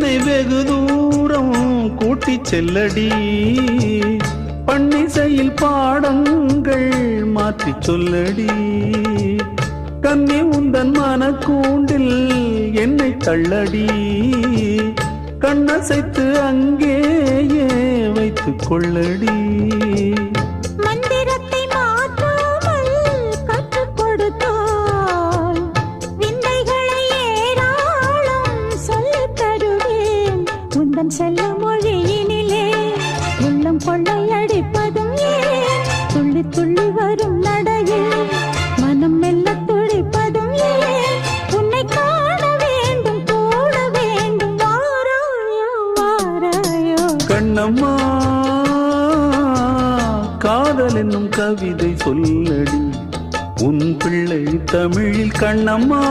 என்னை வெகு தூரம் கூட்டி செல்லடி பன்னிசையில் பாடங்கள் மாற்றி சொல்லடி கன்னி உந்தன் மனக்கூண்டில் என்னை தள்ளடி கண்ணசைத்து அங்கேயே வைத்துக் கொள்ளடி மந்திரத்தை மாற்றாமல் கற்றுக் கொடுத்தால் விந்தைகளை ஏராளம் சொல்லித் தருவேன் உந்தன் செல்ல மொழியினிலே உள்ளம் கொள்ளையடிப்பதும் ஏன் துள்ளி துள்ளி வரும் நடையில் மனம் மெல்ல துடிப்பதும் ஏன் உன்னை காண வேண்டும் கூட வேண்டும் வாராயோ வாராயோ கண்ணம்மா காதல் என்னும் கவிதை சொல்லடி உன் பிள்ளை தமிழில் கண்ணம்மா